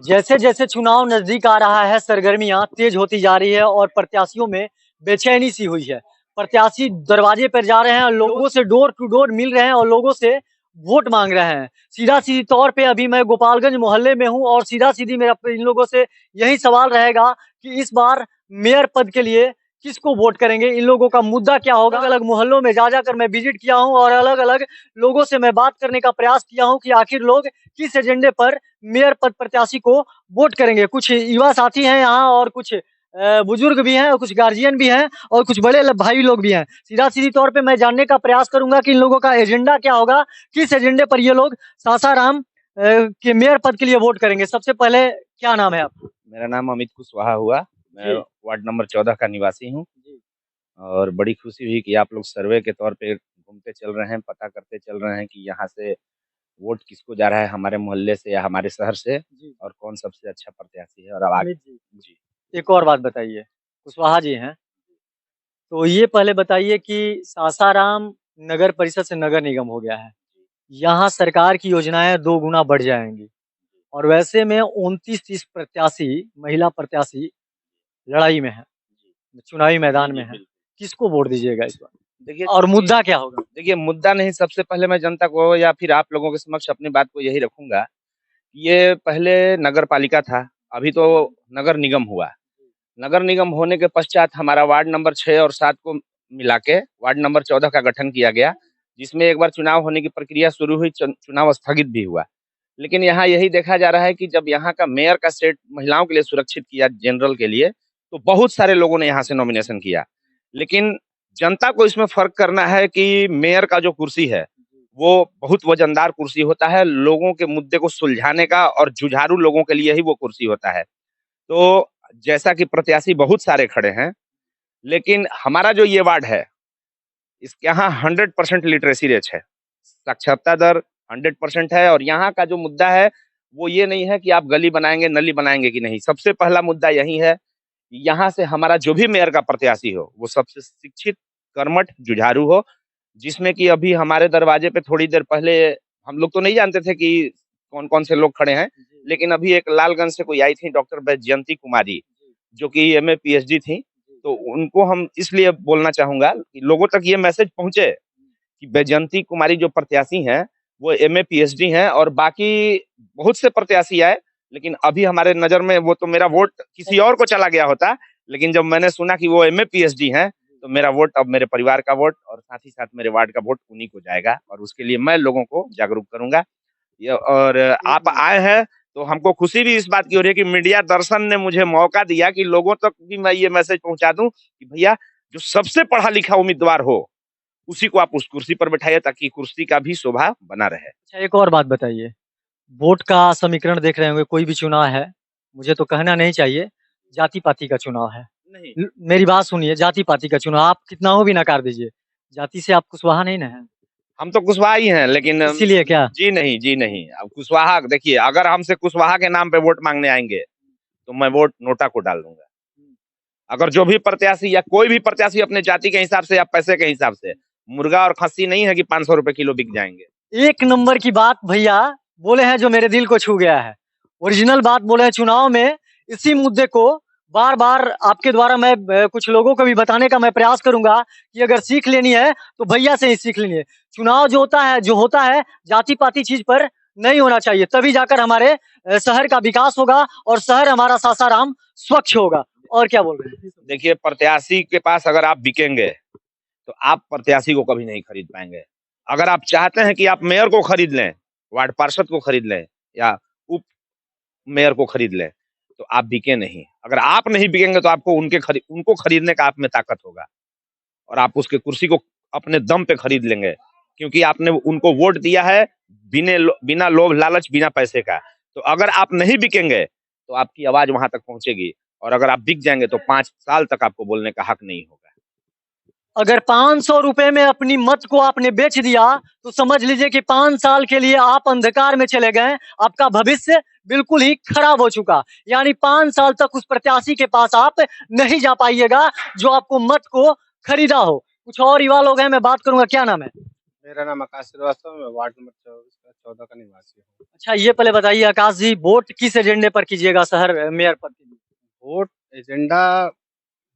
जैसे जैसे चुनाव नजदीक आ रहा है, सरगर्मियां तेज होती जा रही है और प्रत्याशियों में बेचैनी सी हुई है। प्रत्याशी दरवाजे पर जा रहे हैं, लोगों से डोर टू डोर मिल रहे हैं और लोगों से वोट मांग रहे हैं। सीधा सीधी तौर पे अभी मैं गोपालगंज मोहल्ले में हूं और सीधा सीधी मेरा इन लोगों से यही सवाल रहेगा कि इस बार मेयर पद के लिए किसको वोट करेंगे, इन लोगों का मुद्दा क्या होगा। अलग अलग मोहल्लों में जा जाकर मैं विजिट किया हूं और अलग अलग लोगों से मैं बात करने का प्रयास किया हूं कि आखिर लोग किस एजेंडे पर मेयर पद प्रत्याशी को वोट करेंगे। कुछ युवा साथी हैं यहाँ और कुछ बुजुर्ग भी हैं और कुछ गार्जियन भी हैं और कुछ बड़े भाई लोग भी हैं। सीधा सीधी तौर पे मैं जानने का प्रयास करूंगा कि इन लोगों का एजेंडा क्या होगा, किस एजेंडे पर ये लोग सासाराम के मेयर पद के लिए वोट करेंगे। सबसे पहले क्या नाम है आपका? मेरा नाम अमित कुशवाहा हुआ। मैं वार्ड नंबर 14 का निवासी हूँ और बड़ी खुशी हुई कि आप लोग सर्वे के तौर पे घूमते चल रहे हैं, पता करते चल रहे हैं कि यहाँ से वोट किसको जा रहा है, हमारे मोहल्ले से या हमारे शहर से, और कौन सबसे अच्छा प्रत्याशी है। और अब आगे जी, एक और बात बताइए, कुशवाहा जी हैं, तो ये पहले बताइए कि सासाराम नगर परिषद से नगर निगम हो गया है, यहाँ सरकार की योजनाएं 2 गुना बढ़ जाएंगी और वैसे में 29-30 प्रत्याशी, महिला प्रत्याशी लड़ाई में है, चुनावी मैदान में है। किसको वोट दीजिएगा इस बार? देखिए, और मुद्दा क्या होगा? देखिए मुद्दा नहीं, सबसे पहले मैं जनता को या फिर आप लोगों के समक्ष अपनी बात को यही रखूंगा। ये पहले नगर पालिका था, अभी तो नगर निगम हुआ। नगर निगम होने के पश्चात हमारा वार्ड नंबर 6 और 7 को मिला के वार्ड नंबर 14 का गठन किया गया, जिसमें एक बार चुनाव होने की प्रक्रिया शुरू हुई, चुनाव स्थगित भी हुआ। लेकिन यहाँ यही देखा जा रहा है कि जब यहाँ का मेयर का सेट महिलाओं के लिए सुरक्षित किया जनरल के लिए, तो बहुत सारे लोगों ने यहाँ से नॉमिनेशन किया। लेकिन जनता को इसमें फर्क करना है कि मेयर का जो कुर्सी है वो बहुत वजनदार कुर्सी होता है, लोगों के मुद्दे को सुलझाने का, और जुझारू लोगों के लिए ही वो कुर्सी होता है। तो जैसा कि प्रत्याशी बहुत सारे खड़े हैं, लेकिन हमारा जो ये वार्ड है, इसके यहाँ 100% लिटरेसी रेट है, साक्षरता दर 100% है। और यहाँ का जो मुद्दा है वो ये नहीं है कि आप गली बनाएंगे नली बनाएंगे कि नहीं। सबसे पहला मुद्दा यही है कि यहाँ से हमारा जो भी मेयर का प्रत्याशी हो वो सबसे शिक्षित, कर्मठ, जुझारू हो। जिसमें कि अभी हमारे दरवाजे पे थोड़ी देर पहले हम लोग तो नहीं जानते थे कि कौन कौन से लोग खड़े हैं, लेकिन अभी एक लालगंज से कोई आई थी, डॉक्टर बैजयंती कुमारी, जो कि एमए पीएचडी थी। तो उनको हम इसलिए बोलना चाहूंगा कि लोगों तक ये मैसेज पहुंचे कि बैजयंती कुमारी जो प्रत्याशी हैं वो एमए पीएचडी हैं, और बाकी बहुत से प्रत्याशी आए, लेकिन अभी हमारे नजर में वो तो मेरा वोट किसी और को चला गया होता। लेकिन जब मैंने सुना कि वो एमए पीएचडी हैं, तो मेरा वोट अब मेरे परिवार का वोट और साथ ही साथ मेरे वार्ड का वोट उन्हीं को जाएगा, और उसके लिए मैं लोगों को जागरूक करूंगा। और आप आए हैं तो हमको खुशी भी इस बात की हो रही है कि मीडिया दर्शन ने मुझे मौका दिया कि लोगों तक भी मैं ये मैसेज पहुंचा दूं कि भैया, जो सबसे पढ़ा लिखा उम्मीदवार हो उसी को आप उस कुर्सी पर बैठाइए, ताकि कुर्सी का भी शोभा बना रहे। अच्छा, एक और बात बताइए, वोट का समीकरण देख रहे होंगे, कोई भी चुनाव है, मुझे तो कहना नहीं चाहिए, जाति पाति का चुनाव है। नहीं, मेरी बात सुनिए, जाति पाति का चुनाव, आप कितना हो भी नकार दीजिए, जाति से आप कुशवाहा नहीं ना है? हम तो कुशवाहा ही हैं, लेकिन इसीलिए क्या? जी नहीं, जी नहीं। अब कुशवाहा देखिए, अगर हमसे कुशवाहा के नाम पे वोट मांगने आएंगे तो मैं वोट नोटा को डाल दूंगा। अगर जो भी प्रत्याशी या कोई भी प्रत्याशी अपने जाति के हिसाब से या पैसे के हिसाब से, मुर्गा और खस्सी नहीं है कि 500 रुपए किलो बिक जाएंगे। एक नंबर की बात भैया बोले हैं जो मेरे दिल को छू गया है, ओरिजिनल बात बोले हैं। चुनाव में इसी मुद्दे को बार बार आपके द्वारा मैं कुछ लोगों को भी बताने का मैं प्रयास करूंगा कि अगर सीख लेनी है तो भैया से ही सीख लेनी है। चुनाव जो होता है जाति पाति चीज पर नहीं होना चाहिए, तभी जाकर हमारे शहर का विकास होगा और शहर हमारा सासाराम स्वच्छ होगा। और क्या बोल रहे हैं? देखिए, प्रत्याशी के पास अगर आप बिकेंगे तो आप प्रत्याशी को कभी नहीं खरीद पाएंगे। अगर आप चाहते हैं कि आप मेयर को खरीद लें, वार्ड पार्षद को खरीद लें या उप मेयर को खरीद लें, तो आप बिके नहीं। अगर आप नहीं बिकेंगे तो आपको उनको खरीदने का आप में ताकत होगा, और आप उसके कुर्सी को अपने दम पे खरीद लेंगे, क्योंकि आपने उनको वोट दिया है बिना लोभ लालच, बिना पैसे का। तो अगर आप नहीं बिकेंगे तो आपकी आवाज वहां तक पहुंचेगी, और अगर आप बिक जाएंगे तो 5 साल तक आपको बोलने का हक नहीं होगा। अगर 500 रुपए में अपनी मत को आपने बेच दिया तो समझ लीजिए कि 5 साल के लिए आप अंधकार में चले गए, आपका भविष्य बिल्कुल ही खराब हो चुका। यानी 5 साल तक उस प्रत्याशी के पास आप नहीं जा पाइएगा जो आपको मत को खरीदा हो। कुछ और युवा लोग हैं, मैं बात करूंगा, क्या नाम है? मेरा नाम आकाश श्रीवास्तव, मैं वार्ड नंबर चौदह का निवासी हूँ। अच्छा, ये पहले बताइए आकाश जी, वोट किस एजेंडे पर कीजिएगा शहर मेयर पद के लिए? वोट एजेंडा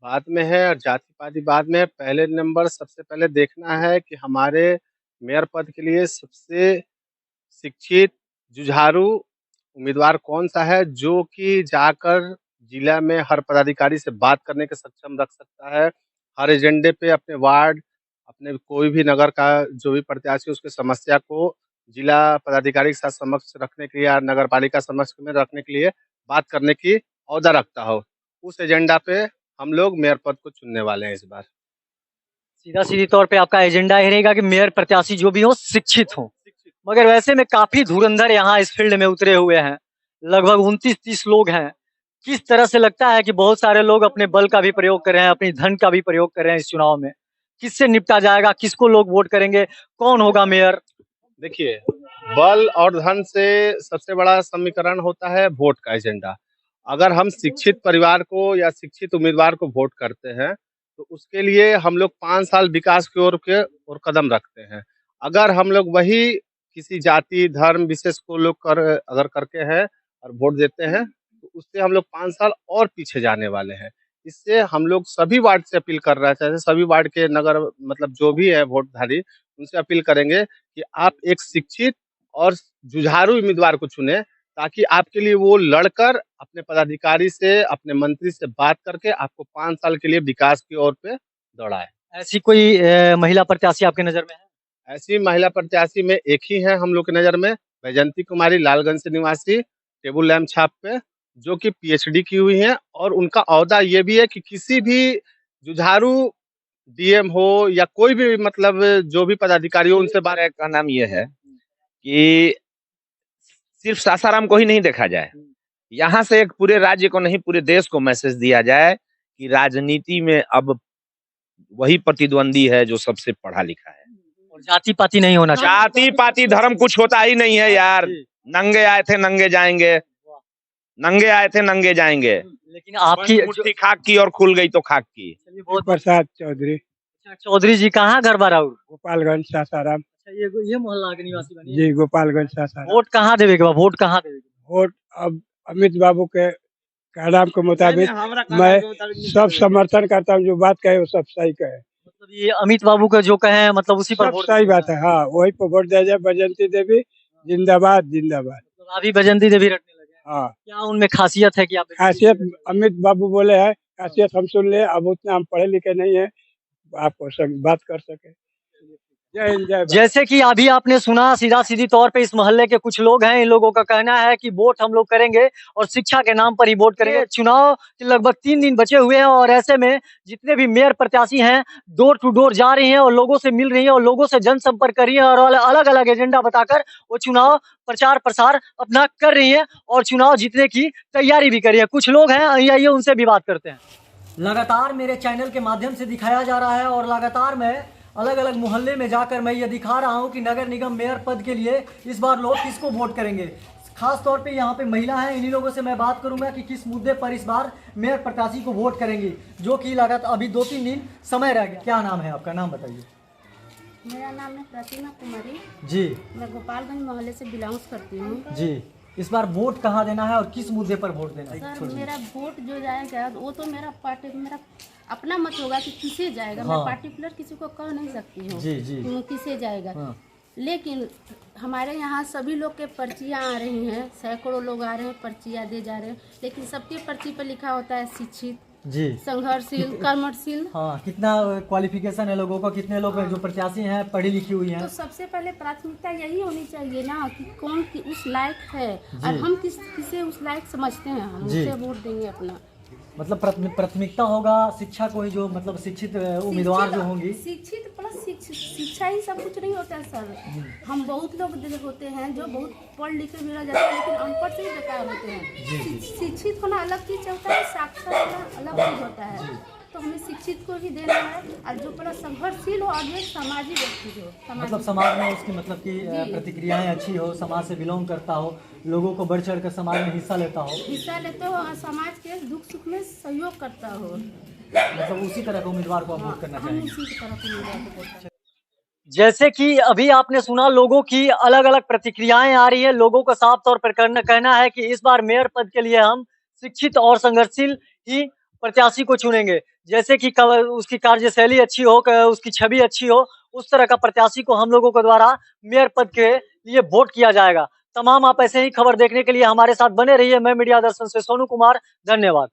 बाद में है और जाति-पाति बाद में है। पहले नंबर सबसे पहले देखना है कि हमारे मेयर पद के लिए सबसे शिक्षित, जुझारू उम्मीदवार कौन-सा है, जो कि जाकर जिला में हर पदाधिकारी से बात करने के सक्षम रख सकता है। हर एजेंडे पे अपने वार्ड, अपने कोई भी नगर का जो भी प्रत्याशी है, उसकी समस्या को जिला पदाधिकारी के साथ समक्ष रखने के लिए या नगर पालिका समक्ष में रखने के लिए बात करने की ओहदा रखता हो। उस एजेंडा पे हम लोग मेयर पद को चुनने वाले हैं इस बार। सीधा-सीधी तौर पे आपका एजेंडा ये रहेगा कि मेयर प्रत्याशी जो भी हो शिक्षित हों। मगर वैसे में काफ़ी धुरंधर यहाँ इस फील्ड में उतरे हुए हैं। लगभग 29-30 लोग हैं। किस तरह से लगता है कि बहुत सारे लोग अपने बल का भी प्रयोग कर रहे हैं, अपनी धन का भी प्रयोग कर रहे हैं इस चुनाव में? किससे निपटा जाएगा? किसको लोग वोट करेंगे? कौन होगा मेयर? देखिए, बल और धन से सबसे बड़ा समीकरण होता है वोट का एजेंडा। अगर हम शिक्षित परिवार को या शिक्षित उम्मीदवार को वोट करते हैं, तो उसके लिए हम लोग 5 साल विकास की ओर कदम रखते हैं। अगर हम लोग वही किसी जाति, धर्म विशेष को लोग अगर करके हैं और वोट देते हैं, तो उससे हम लोग 5 साल और पीछे जाने वाले हैं। इससे हम लोग सभी वार्ड से अपील कर रहे हैं, चाहे सभी वार्ड के नगर मतलब जो भी है वोटधारी, उनसे अपील करेंगे कि आप एक शिक्षित और जुझारू उम्मीदवार को चुनें, ताकि आपके लिए वो लड़कर अपने पदाधिकारी से, अपने मंत्री से बात करके आपको 5 साल के लिए विकास की ओर पे दौड़ाए। ऐसी कोई महिला प्रत्याशी आपके नज़र में है? ऐसी महिला प्रत्याशी में एक ही है हम लोग की नज़र में, वैजयंती कुमारी, लालगंज से निवासी, टेबल लैंप छाप पे, जो कि पीएचडी की हुई हैं और उनका ओहदा ये भी है कि किसी भी जुझारू डीएम हो या कोई भी मतलब जो भी पदाधिकारी हो उनसे बात। मेरा का नाम ये है कि सिर्फ सासाराम को ही नहीं देखा जाए, यहाँ से एक पूरे राज्य को नहीं पूरे देश को मैसेज दिया जाए कि राजनीति में अब वही प्रतिद्वंदी है जो सबसे पढ़ा लिखा है। और जाति-पाति नहीं होना चाहिए। जाति-पाति धर्म कुछ होता ही नहीं है यार। नंगे आए थे नंगे जाएंगे, नंगे आए थे नंगे जाएंगे। लेकिन आपकी मुट्ठी खाक की और खुल गई तो खाक की। बहुत प्रसाद चौधरी, अच्छा, चौधरी जी कहाँ घर बार और? गोपालगंज सासाराम। अच्छा, ये मोहल्ला के निवासी बनी है? जी, गोपालगंज सासाराम। वोट कहाँ देवे के बा? वोट कहाँ देवे के बा? वोट अब अमित बाबू के कहनाम के मुताबिक मैं सब समर्थन करता हूँ। जो बात कहे वो सब सही कहे, मतलब ये अमित बाबू का जो कहे मतलब उसी पर सब वोट सही देना बात है। हाँ, वही पर वोट दिया जाए। बजंती देवी जिंदाबाद जिंदाबाद। मतलब अभी बजंती देवी रखने लगे हैं। हाँ, क्या उनमें खासियत है कि आप खासियत अमित बाबू बोले है, खासियत हम सुन ले। अब उतना हम पढ़े लिखे नहीं है, आपको सब बात कर सके। जय हिंद, जय भारत। जैसे कि अभी आपने सुना, सीधा सीधी तौर पे इस मोहल्ले के कुछ लोग हैं, इन लोगों का कहना है कि वोट हम लोग करेंगे और शिक्षा के नाम पर ही वोट करेंगे। चुनाव के लगभग 3 दिन बचे हुए हैं और ऐसे में जितने भी मेयर प्रत्याशी हैं, डोर टू डोर जा रही हैं और लोगों से मिल रही हैं और लोगों से जनसंपर्क कर रही हैं और अलग-अलग एजेंडा बताकर वो चुनाव प्रचार प्रसार अपना कर रही हैं और चुनाव जीतने की तैयारी भी कर रही है। कुछ लोग हैं, आइए उनसे भी बात करते हैं। लगातार मेरे चैनल के माध्यम से दिखाया जा रहा है और लगातार मैं अलग अलग मोहल्ले में जाकर मैं ये दिखा रहा हूँ कि नगर निगम मेयर पद के लिए इस बार लोग किसको वोट करेंगे। खास तौर पे यहाँ पे महिला हैं, इन्हीं लोगों से मैं बात करूंगा कि किस मुद्दे पर इस बार मेयर प्रत्याशी को वोट करेंगी, जो कि लगातार अभी 2-3 दिन समय रह गया। क्या नाम है आपका? नाम बताइए। मेरा नाम है प्रतिमा कुमारी जी। मैं गोपालगंज मोहल्ले से बिलोंग्स करती हूँ जी। इस बार वोट कहाँ देना है और किस मुद्दे पर वोट देना है? सर, मेरा वोट जो जाएगा वो तो मेरा अपना मत होगा कि किसे जाएगा। हाँ। मैं पार्टिकुलर किसी को कह नहीं सकती हूँ जी जी। कि वो किसे जाएगा। हाँ। लेकिन हमारे यहाँ सभी लोग के पर्चियाँ आ रही हैं, सैकड़ों लोग आ रहे हैं, पर्चियाँ दे जा रहे हैं, लेकिन सबके पर्ची पर लिखा होता है शिक्षित, जी, संघर्षशील, कर्मशील। हाँ, कितना क्वालिफिकेशन है लोगों का, कितने लोग जो प्रत्याशी हैं पढ़ी लिखी हुई हैं? तो सबसे पहले प्राथमिकता यही होनी चाहिए ना कि कौन उस लायक है और हम किसे उस लायक समझते हैं, हम जी। उसे वोट देंगे अपना। मतलब प्राथमिकता होगा शिक्षा को ही, जो मतलब शिक्षित उम्मीदवार जो होंगी। शिक्षित प्लस शिक्षा ही सब कुछ नहीं होता है सर। हम बहुत लोग होते हैं जो बहुत पढ़ लिख के मिला जाता है, लेकिन अनपढ़ से ही बेकार होते हैं। शिक्षित होना अलग चीज होता है, साक्षर होना अलग चीज होता है। तो हमें शिक्षित को ही देना है और जो बड़ा संघर्षशील हो और जो एक समाजी व्यक्ति हो, मतलब समाज में उसकी मतलब कि प्रतिक्रियाएं अच्छी हो, समाज से बिलोंग करता हो, लोगों को बढ़ चढ़ कर समाज में हिस्सा लेता हो, और समाज के दुख सुख में सहयोग करता हो। मतलब उसी तरह का उम्मीदवार को आप वोट करना हम चाहेंगे। उसी की तरफ उम्मीदवार को वोट करते हैं। जैसे कि अभी आपने सुना, लोगों की अलग अलग प्रतिक्रियाएं आ रही है। लोगों का साफ तौर पर कहना है कि इस बार मेयर पद के लिए हम शिक्षित और संघर्षशील ही प्रत्याशी को चुनेंगे। जैसे कि उसकी कार्यशैली अच्छी हो, उसकी छवि अच्छी हो, उस तरह का प्रत्याशी को हम लोगों के द्वारा मेयर पद के लिए वोट किया जाएगा। तमाम आप ऐसे ही खबर देखने के लिए हमारे साथ बने रहिए। मैं मीडिया दर्शन से सोनू कुमार, धन्यवाद।